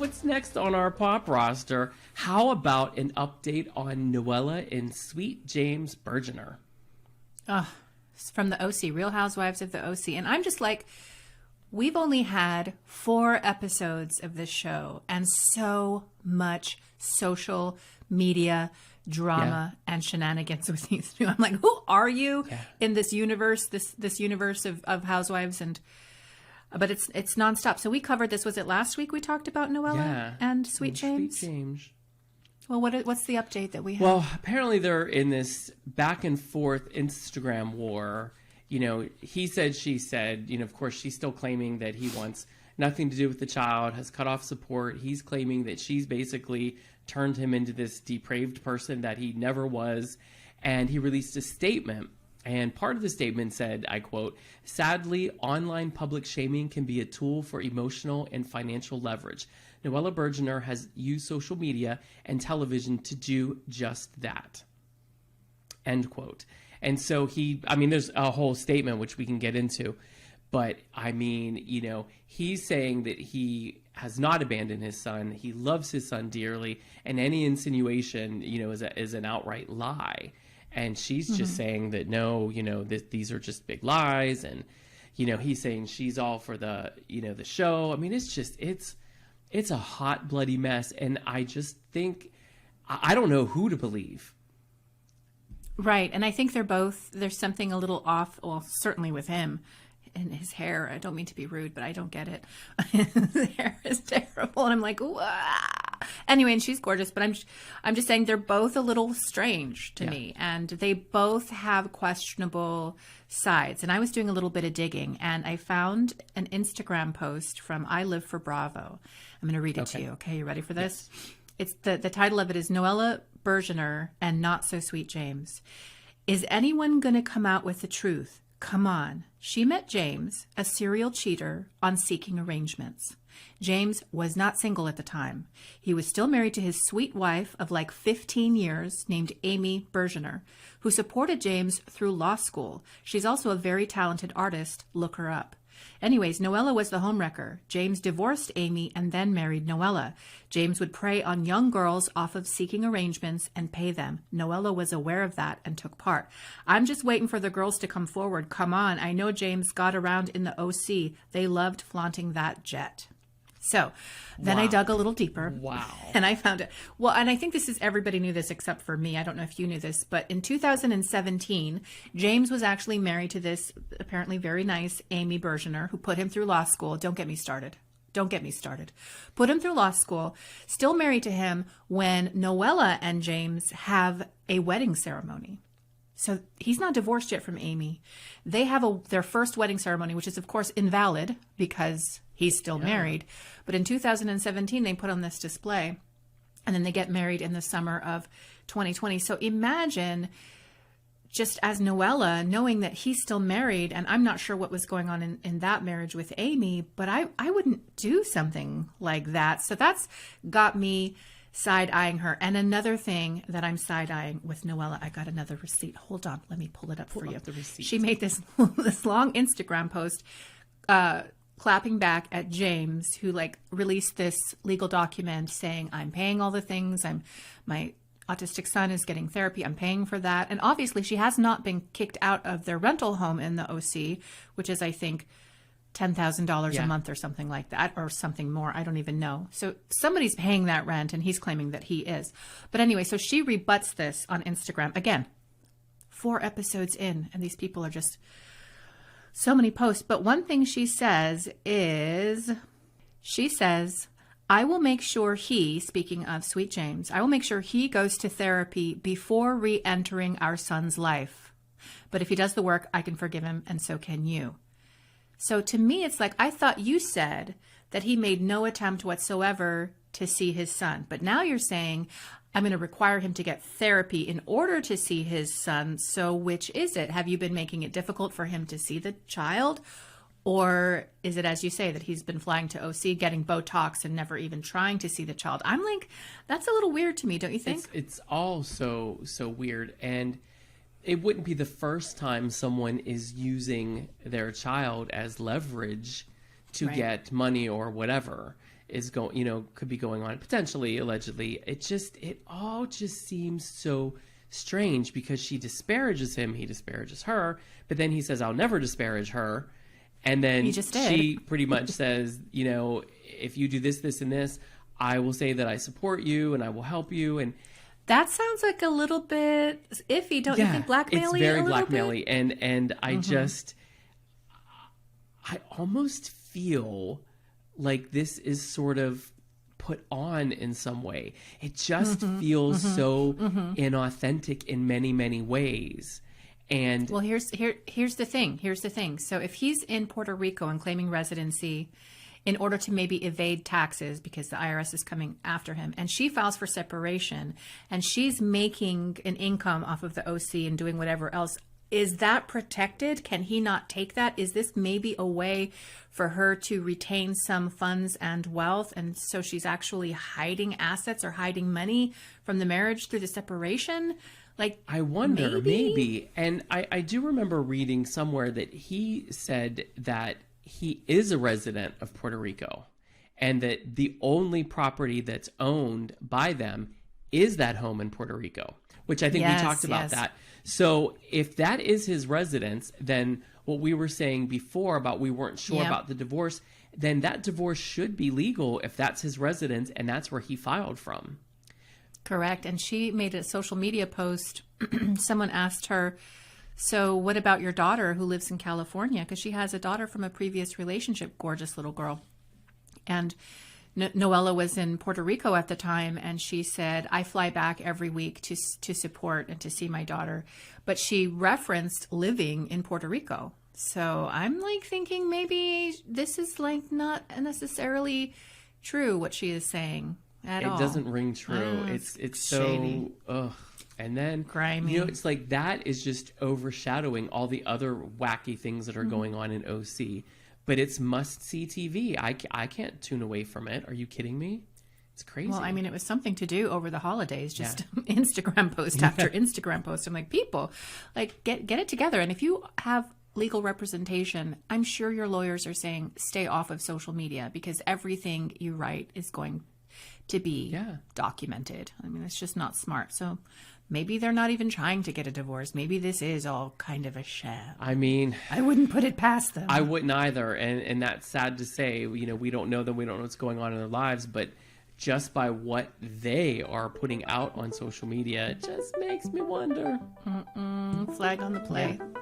what's next on our pop roster? How about an update on Noella and Sweet James Bergener? From the OC, Real Housewives of the OC. And I'm just like, we've only had 4 episodes of this show and so much social media drama and shenanigans with these two. I'm like, who are you in this universe, this universe of Housewives? But it's nonstop. So we covered this. Was it last week we talked about Noella and Sweet James? Sweet James. Well, what's the update that we have? Well, apparently they're in this back and forth Instagram war. You know, he said, she said, you know, of course, she's still claiming that he wants nothing to do with the child, has cut off support. He's claiming that she's basically turned him into this depraved person that he never was. And he released a statement. And part of the statement said, I quote, "Sadly, online public shaming can be a tool for emotional and financial leverage. Noella Bergener has used social media and television to do just that." End quote. And so there's a whole statement which we can get into. But, I mean, you know, he's saying that he has not abandoned his son. He loves his son dearly. And any insinuation, you know, is an outright lie. And she's just saying that, no, you know, these are just big lies. And, you know, he's saying she's all for the, you know, the show. I mean, it's a hot, bloody mess. And I just think, I don't know who to believe. Right. And I think there's something a little off, well, certainly with him and his hair. I don't mean to be rude, but I don't get it. His hair is terrible. And I'm like, wah. Anyway, and she's gorgeous, but I'm just saying they're both a little strange to me. And they both have questionable sides. And I was doing a little bit of digging and I found an Instagram post from I Live for Bravo. I'm going to read it to you. Okay. You ready for this? Yes. It's the title of it is Noella Bergener and Not So Sweet James. Is anyone going to come out with the truth? Come on. She met James, a serial cheater, on Seeking Arrangements. James was not single at the time. He was still married to his sweet wife of like 15 years named Amy Bergener, who supported James through law school. She's also a very talented artist. Look her up. Anyways, Noella was the homewrecker. James divorced Amy and then married Noella. James would prey on young girls off of Seeking Arrangements and pay them. Noella was aware of that and took part. I'm just waiting for the girls to come forward. Come on. I know James got around in the OC. They loved flaunting that jet. So then I dug a little deeper. Wow. And I found it. Well, and I think everybody knew this except for me. I don't know if you knew this, but in 2017, James was actually married to this apparently very nice Amy Bergener, who put him through law school. Don't get me started. Put him through law school, still married to him when Noella and James have a wedding ceremony. So he's not divorced yet from Amy. They have their first wedding ceremony, which is, of course, invalid because he's still married. But in 2017, they put on this display, and then they get married in the summer of 2020. So imagine just as Noella, knowing that he's still married, and I'm not sure what was going on in that marriage with Amy, but I wouldn't do something like that. So that's got me side-eyeing her. And another thing that I'm side-eyeing with Noella, I got another receipt. Hold on. Let me pull it up for you. She made this long Instagram post clapping back at James, who released this legal document saying, I'm paying all the things. My autistic son is getting therapy. I'm paying for that. And obviously she has not been kicked out of their rental home in the OC, which is, I think, $10,000 a month or something like that, or something more. I don't even know. So somebody's paying that rent and he's claiming that he is. But anyway, so she rebuts this on Instagram. Again, 4 episodes in, and these people are just so many posts. But one thing she says is, I will make sure speaking of Sweet James, I will make sure he goes to therapy before re-entering our son's life. But if he does the work, I can forgive him, and so can you. So to me, it's like, I thought you said that he made no attempt whatsoever to see his son. But now you're saying, I'm going to require him to get therapy in order to see his son. So which is it? Have you been making it difficult for him to see the child? Or is it, as you say, that he's been flying to OC, getting Botox, and never even trying to see the child? I'm like, that's a little weird to me, don't you think? It's all so weird. And it wouldn't be the first time someone is using their child as leverage to get money or whatever. is going, you know, could be going on, potentially, allegedly. It all just seems so strange because she disparages him, he disparages her, but then he says, I'll never disparage her. And then she pretty much says, you know, if you do this, this, and this, I will say that I support you and I will help you. And that sounds like a little bit iffy, don't you think? Blackmail-y. It's very blackmail-y. And I I almost feel like this is sort of put on in some way. It just feels so inauthentic in many, many ways. And well, here's the thing. So if he's in Puerto Rico and claiming residency in order to maybe evade taxes because the IRS is coming after him, and she files for separation, and she's making an income off of the OC and doing whatever else, is that protected? Can he not take that? Is this maybe a way for her to retain some funds and wealth, and so she's actually hiding assets or hiding money from the marriage through the separation? Like, I wonder, maybe. And I do remember reading somewhere that he said that he is a resident of Puerto Rico and that the only property that's owned by them is that home in Puerto Rico, which I think we talked about that. So if that is his residence, then what we were saying before about we weren't sure about the divorce, then that divorce should be legal if that's his residence and that's where he filed from. Correct. And she made a social media post. Someone asked her, so what about your daughter who lives in California? Because she has a daughter from a previous relationship, gorgeous little girl. And Noella was in Puerto Rico at the time, and she said, I fly back every week to support and to see my daughter. But she referenced living in Puerto Rico. So I'm like thinking maybe this is like not necessarily true what she is saying. It doesn't ring true. It's so ugh. And then grimy. You know, it's like that is just overshadowing all the other wacky things that are going on in OC. But it's must-see TV. I can't tune away from it. Are you kidding me? It's crazy. Well, I mean, it was something to do over the holidays. Just Instagram post after Instagram post. I'm like, people, like get it together. And if you have legal representation, I'm sure your lawyers are saying stay off of social media because everything you write is going to be documented. I mean, it's just not smart. So maybe they're not even trying to get a divorce. Maybe this is all kind of a sham. I mean, I wouldn't put it past them. I wouldn't either. And that's sad to say. You know, we don't know them. We don't know what's going on in their lives. But just by what they are putting out on social media, it just makes me wonder. Flag on the play. Yeah.